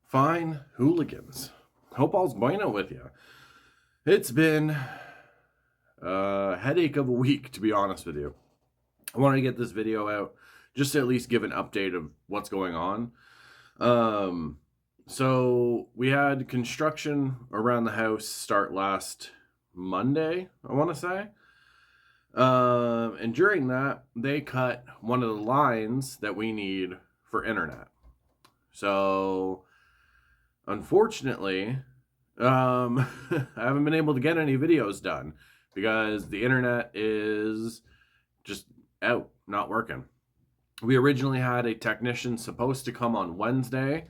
Fine, hooligans. Hope all's bueno with you. It's been a headache of a week, to be honest with you. I wanted to get this video out just to at least give an update of what's going on. So we had construction around the house start last Monday, I want to say. And during that, they cut one of the lines that we need for internet. So unfortunately, I haven't been able to get any videos done because the internet is just out, not working. We originally had a technician supposed to come on Wednesday,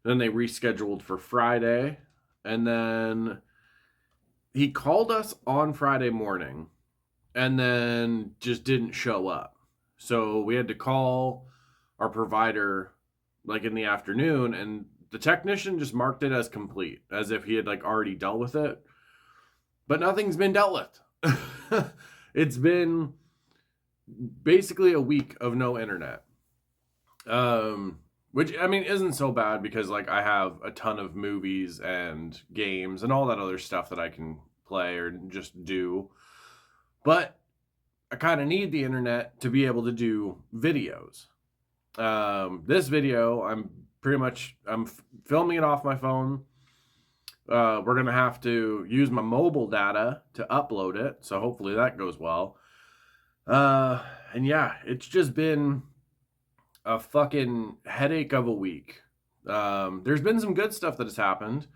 then they rescheduled for Friday, and then he called us on Friday morning and then just didn't show up. So we had to call our provider like in the afternoon, and the technician just marked it as complete, as if he had like already dealt with it. But nothing's been dealt with. It's been basically a week of no internet. Which I mean isn't so bad because like I have a ton of movies and games and all that other stuff that I can play or just do. But I kind of need the internet to be able to do videos. This video, I'm filming it off my phone. We're going to have to use my mobile data to upload it. So hopefully that goes well. And yeah, it's just been a fucking headache of a week. There's been some good stuff that has happened.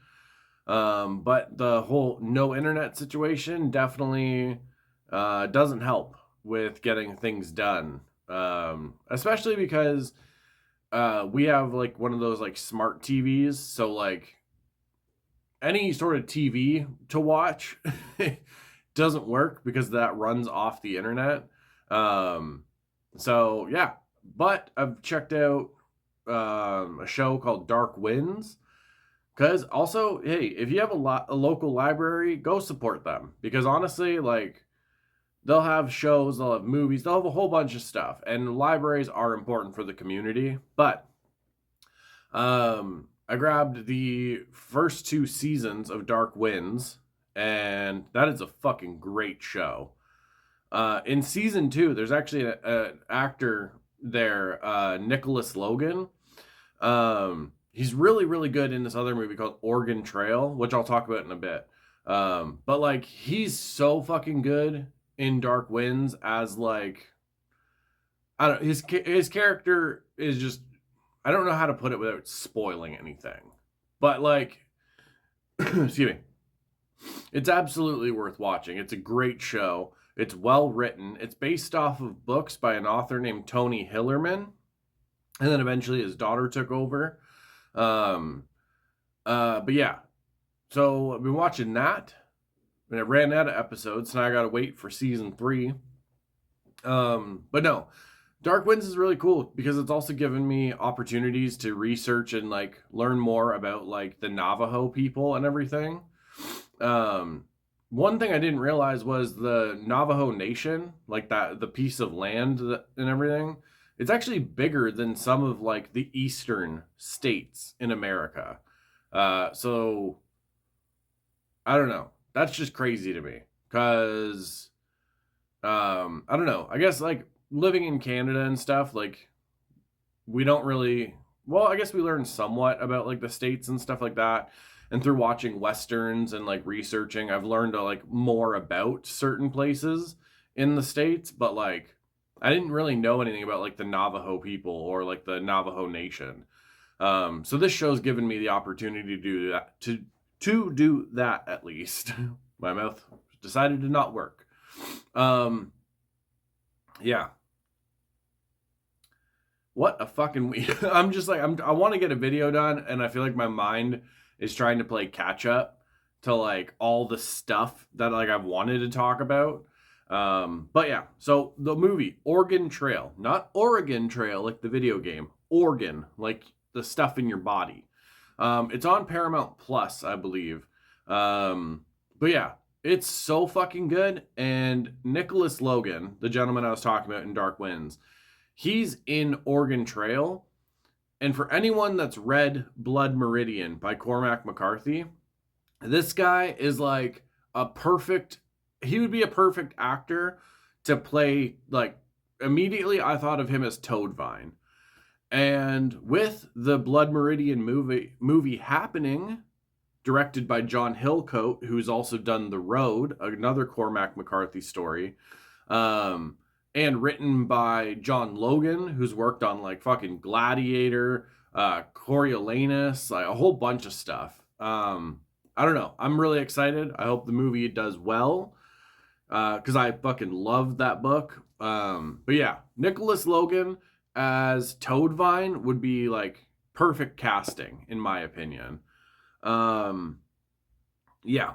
But the whole no internet situation definitely, doesn't help with getting things done. Especially because we have like one of those like smart TVs, so like any sort of TV to watch doesn't work because that runs off the internet. So yeah, but I've checked out a show called Dark Winds. Because also, hey, if you have a local library, go support them. Because honestly, like, they'll have shows, they'll have movies, they'll have a whole bunch of stuff. And libraries are important for the community. But I grabbed the first 2 seasons of Dark Winds, and that is a fucking great show. In season 2, there's actually an actor there, Nicholas Logan. He's really, really good in this other movie called Oregon Trail, which I'll talk about in a bit. But like, he's so fucking good in Dark Winds as like, I don't, his character is just, I don't know how to put it without spoiling anything, but like, excuse me, it's absolutely worth watching. It's a great show. It's well written. It's based off of books by an author named Tony Hillerman, and then eventually his daughter took over. But yeah, so I've been watching that, and I ran out of episodes, so now I gotta wait for season 3. But no, Dark Winds is really cool because it's also given me opportunities to research and like learn more about like the Navajo people and everything. One thing I didn't realize was the Navajo Nation, like that, the piece of land and everything, it's actually bigger than some of like the eastern states in America. So I don't know. That's just crazy to me because I don't know. I guess like living in Canada and stuff, like we don't really, well, I guess we learn somewhat about like the states and stuff like that. And through watching Westerns and like researching, I've learned like more about certain places in the states, but like I didn't really know anything about like the Navajo people or like the Navajo Nation. So this show's given me the opportunity to do that, to do that at least. My mouth decided to not work. Yeah. What a fucking week. I'm just like, I want to get a video done, and I feel like my mind is trying to play catch up to like all the stuff that like I've wanted to talk about. But yeah, so the movie Oregon Trail, not Oregon Trail like the video game, Organ, like the stuff in your body. It's on Paramount Plus, I believe. But yeah, it's so fucking good. And Nicholas Logan, the gentleman I was talking about in Dark Winds, he's in Oregon Trail. And for anyone that's read Blood Meridian by Cormac McCarthy, this guy is like he would be a perfect actor to play, like, immediately I thought of him as Toadvine. And with the Blood Meridian movie happening, directed by John Hillcoat, who's also done The Road, another Cormac McCarthy story, and written by John Logan, who's worked on like fucking Gladiator, Coriolanus, like a whole bunch of stuff. I don't know. I'm really excited. I hope the movie does well, because I fucking loved that book. But yeah, Nicholas Logan as Toadvine would be like perfect casting, in my opinion. Yeah.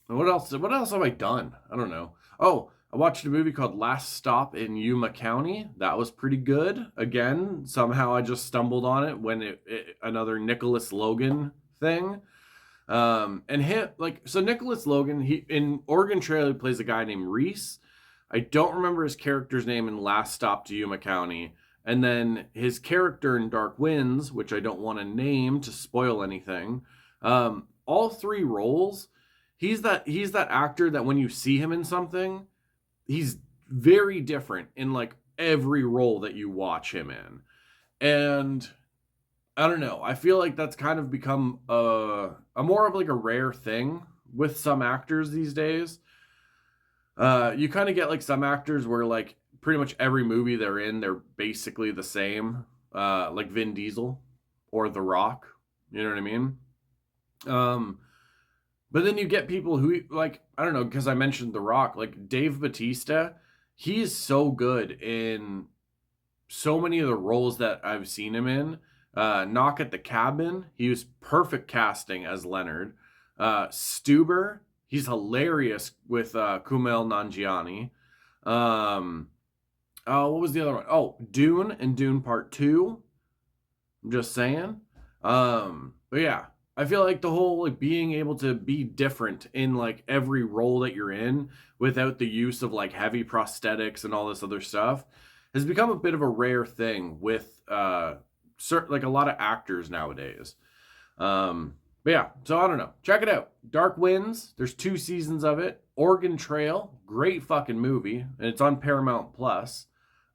What else have I done? I don't know. Oh, I watched a movie called Last Stop in Yuma County. That was pretty good. Again, somehow I just stumbled on it when another Nicholas Logan thing. And him, like, so Nicholas Logan, he in Oregon Trail, he plays a guy named Reese. I don't remember his character's name in Last Stop to Yuma County. And then his character in Dark Winds, which I don't want to name to spoil anything. All three roles, he's that actor that when you see him in something, he's very different in like every role that you watch him in. And I don't know. I feel like that's kind of become a more of like a rare thing with some actors these days. You kind of get like some actors where like pretty much every movie they're in, they're basically the same. Like Vin Diesel or The Rock. You know what I mean? But then you get people who, like, I don't know, because I mentioned The Rock, like Dave Bautista, he is so good in so many of the roles that I've seen him in. Knock at the Cabin, he was perfect casting as Leonard. Stuber, he's hilarious with Kumail Nanjiani. What was the other one? Oh, Dune and Dune Part 2. I'm just saying. But yeah, I feel like the whole like being able to be different in like every role that you're in without the use of like heavy prosthetics and all this other stuff has become a bit of a rare thing with like a lot of actors nowadays. But yeah, so I don't know. Check it out. Dark Winds. There's 2 seasons of it. Oregon Trail, great fucking movie, and it's on Paramount Plus.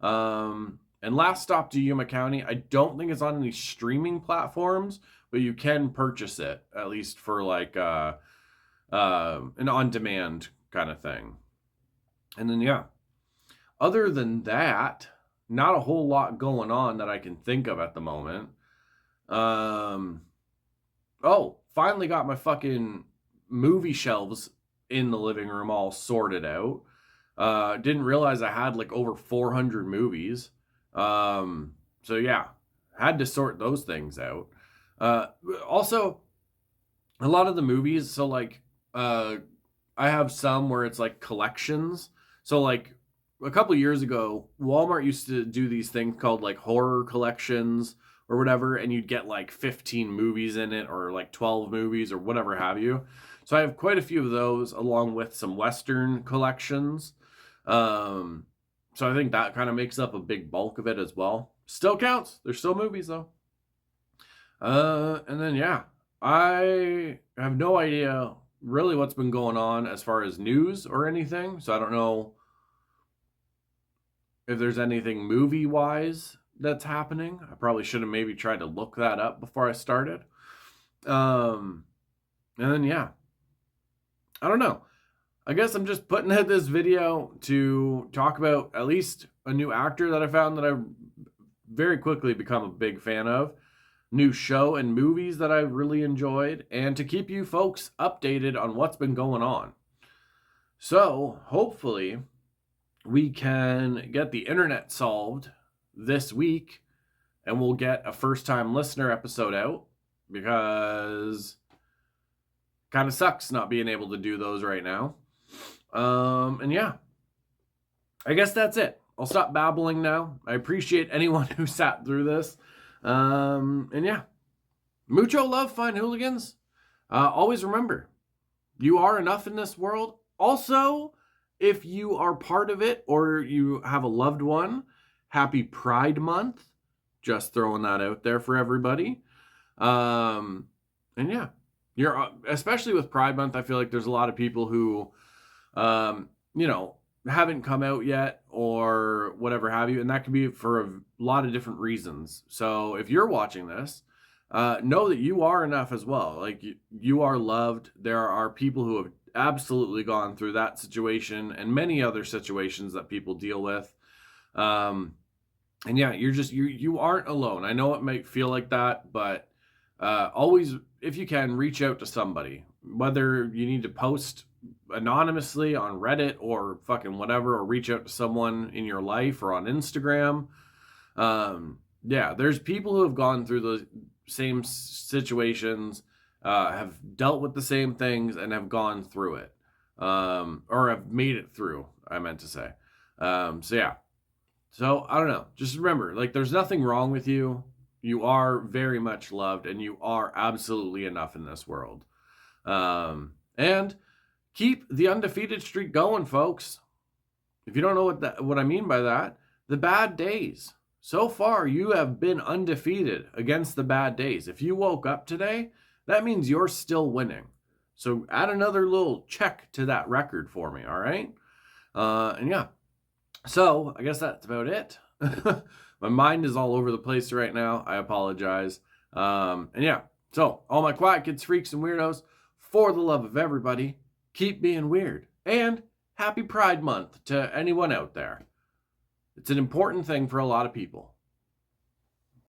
And Last Stop to Yuma County, I don't think it's on any streaming platforms, but you can purchase it, at least for like an on-demand kind of thing. And then, yeah, other than that, not a whole lot going on that I can think of at the moment. Oh, finally got my fucking movie shelves in the living room all sorted out. Didn't realize I had like over 400 movies. So yeah, had to sort those things out. Also, a lot of the movies, so like, I have some where it's like collections. So like a couple years ago, Walmart used to do these things called like horror collections or whatever, and you'd get like 15 movies in it or like 12 movies or whatever have you. So I have quite a few of those along with some Western collections. So I think that kind of makes up a big bulk of it as well. Still counts. There's still movies though. And then yeah, I have no idea really what's been going on as far as news or anything. So I don't know if there's anything movie wise that's happening. I probably should have maybe tried to look that up before I started. And then yeah, I don't know. I guess I'm just putting out this video to talk about at least a new actor that I found that I very quickly become a big fan of, new show and movies that I've really enjoyed, and to keep you folks updated on what's been going on. So hopefully we can get the internet solved this week and we'll get a first time listener episode out, because kind of sucks not being able to do those right now. And yeah, I guess that's it. I'll stop babbling now. I appreciate anyone who sat through this. And yeah, mucho love, fine hooligans. Always remember, you are enough in this world. Also, if you are part of it or you have a loved one, happy Pride Month Just throwing that out there for everybody. And yeah, you're especially with Pride Month. I feel like there's a lot of people who, you know, haven't come out yet or whatever have you, and that could be for a lot of different reasons. So if you're watching this, know that you are enough as well. Like you are loved. There are people who have absolutely gone through that situation and many other situations that people deal with. And yeah, you aren't alone. I know it might feel like that, but always, if you can, reach out to somebody. Whether you need to post anonymously on Reddit or fucking whatever, or reach out to someone in your life or on Instagram. Yeah, there's people who have gone through the same situations, have dealt with the same things, and have gone through it, or have made it through. I meant to say. So yeah. So I don't know. Just remember, like, there's nothing wrong with you. You are very much loved, and you are absolutely enough in this world. And keep the undefeated streak going, folks. If you don't know what I mean by that, the bad days. So far, you have been undefeated against the bad days. If you woke up today, that means you're still winning. So add another little check to that record for me, all right? And yeah. So I guess that's about it. My mind is all over the place right now. I apologize. And yeah, so all my quiet kids, freaks, and weirdos, for the love of everybody, keep being weird. And happy Pride Month to anyone out there. It's an important thing for a lot of people.